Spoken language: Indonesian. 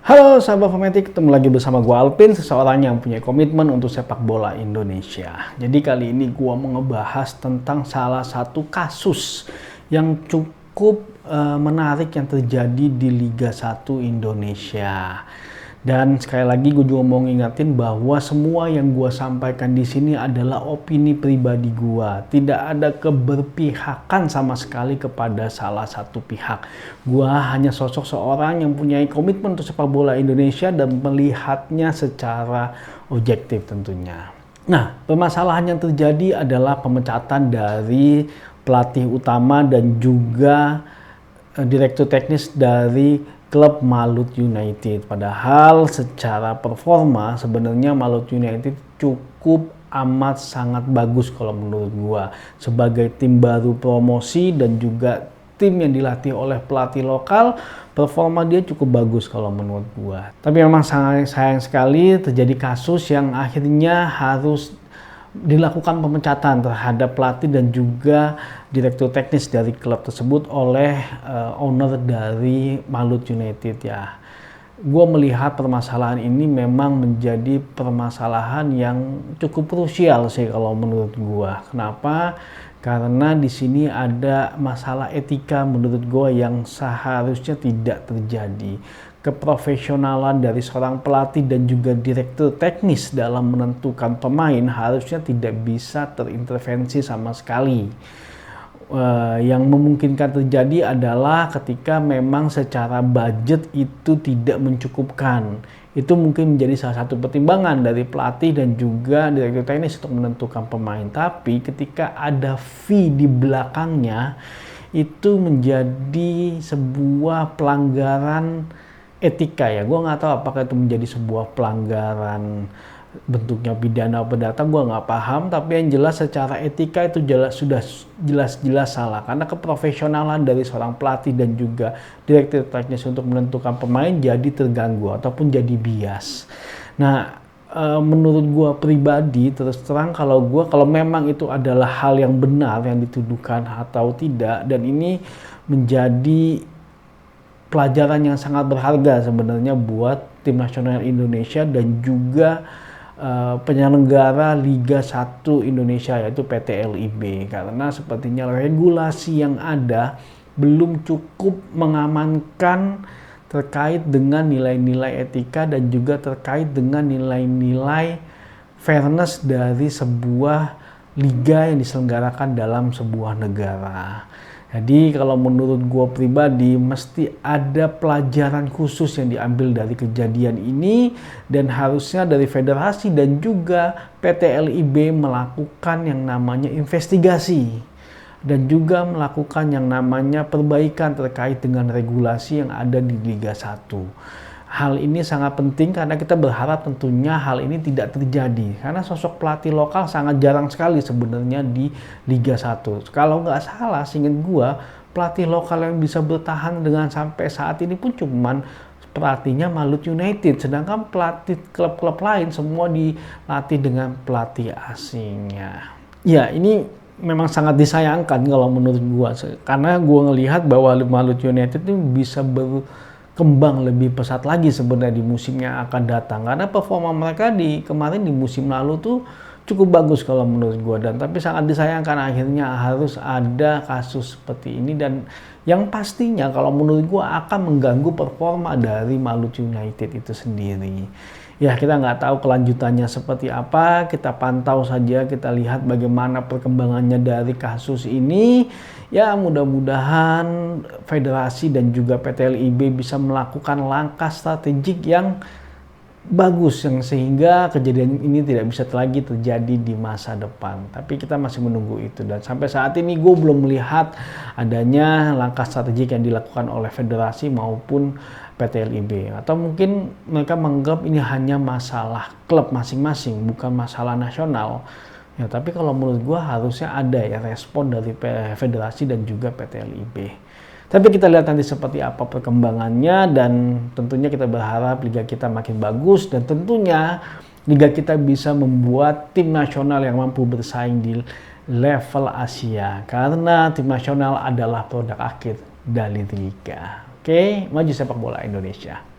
Halo sahabat Fanatik, ketemu lagi bersama gue Alpin, seseorang yang punya komitmen untuk sepak bola Indonesia. Jadi kali ini gue mau ngebahas tentang salah satu kasus yang cukup menarik yang terjadi di Liga 1 Indonesia. Dan sekali lagi gue juga mau ngingetin bahwa semua yang gue sampaikan di sini adalah opini pribadi gue. Tidak ada keberpihakan sama sekali kepada salah satu pihak. Gue hanya sosok seorang yang punya komitmen untuk sepak bola Indonesia dan melihatnya secara objektif tentunya. Nah, permasalahan yang terjadi adalah pemecatan dari pelatih utama dan juga direktur teknis dari klub Malut United. Padahal secara performa sebenarnya Malut United cukup amat sangat bagus kalau menurut gua. Sebagai tim baru promosi dan juga tim yang dilatih oleh pelatih lokal, performa dia cukup bagus kalau menurut gua. Tapi memang sayang sekali terjadi kasus yang akhirnya harus dilakukan pemecatan terhadap pelatih dan juga direktur teknis dari klub tersebut oleh owner dari Malut United ya. Gue melihat permasalahan ini memang menjadi permasalahan yang cukup krusial sih kalau menurut gue. Kenapa? Karena di sini ada masalah etika menurut gue yang seharusnya tidak terjadi. Keprofesionalan dari seorang pelatih dan juga direktur teknis dalam menentukan pemain harusnya tidak bisa terintervensi sama sekali. Yang memungkinkan terjadi adalah ketika memang secara budget itu tidak mencukupkan. Itu mungkin menjadi salah satu pertimbangan dari pelatih dan juga direktur teknis untuk menentukan pemain. Tapi ketika ada fee di belakangnya, itu menjadi sebuah pelanggaran etika ya. Gue nggak tahu apakah itu menjadi sebuah pelanggaran bentuknya pidana atau perdata, gue nggak paham. Tapi yang jelas secara etika itu sudah jelas-jelas salah. Karena keprofesionalan dari seorang pelatih dan juga direktur teknis untuk menentukan pemain jadi terganggu ataupun jadi bias. Nah, menurut gue pribadi terus terang kalau memang itu adalah hal yang benar yang dituduhkan atau tidak, dan ini menjadi pelajaran yang sangat berharga sebenarnya buat tim nasional Indonesia dan juga penyelenggara Liga 1 Indonesia yaitu PT LIB, karena sepertinya regulasi yang ada belum cukup mengamankan terkait dengan nilai-nilai etika dan juga terkait dengan nilai-nilai fairness dari sebuah liga yang diselenggarakan dalam sebuah negara. Jadi kalau menurut gue pribadi mesti ada pelajaran khusus yang diambil dari kejadian ini, dan harusnya dari federasi dan juga PT LIB melakukan yang namanya investigasi dan juga melakukan yang namanya perbaikan terkait dengan regulasi yang ada di Liga 1. Hal ini sangat penting karena kita berharap tentunya hal ini tidak terjadi. Karena sosok pelatih lokal sangat jarang sekali sebenarnya di Liga 1. Kalau nggak salah, seingat gua, pelatih lokal yang bisa bertahan dengan sampai saat ini pun cuman pelatihnya Malut United. Sedangkan pelatih klub-klub lain semua dilatih dengan pelatih asingnya. Ya, ini memang sangat disayangkan kalau menurut gua. Karena gua ngelihat bahwa Malut United itu bisa kembang lebih pesat lagi sebenarnya di musim yang akan datang, karena performa mereka kemarin di musim lalu tuh cukup bagus kalau menurut gue, dan tapi sangat disayangkan akhirnya harus ada kasus seperti ini, dan yang pastinya kalau menurut gue akan mengganggu performa dari Malut United itu sendiri. Ya, kita nggak tahu kelanjutannya seperti apa, kita pantau saja, kita lihat bagaimana perkembangannya dari kasus ini. Ya, mudah-mudahan federasi dan juga PT LIB bisa melakukan langkah strategik yang bagus, yang sehingga kejadian ini tidak bisa lagi terjadi di masa depan. Tapi kita masih menunggu itu, dan sampai saat ini gue belum melihat adanya langkah strategik yang dilakukan oleh federasi maupun PT LIB, atau mungkin mereka menganggap ini hanya masalah klub masing-masing, bukan masalah nasional. Ya, tapi kalau menurut gue harusnya ada ya respon dari federasi dan juga PT LIB. Tapi kita lihat nanti seperti apa perkembangannya, dan tentunya kita berharap liga kita makin bagus, dan tentunya liga kita bisa membuat tim nasional yang mampu bersaing di level Asia, karena tim nasional adalah produk akhir dari liga. Oke, maju sepak bola Indonesia.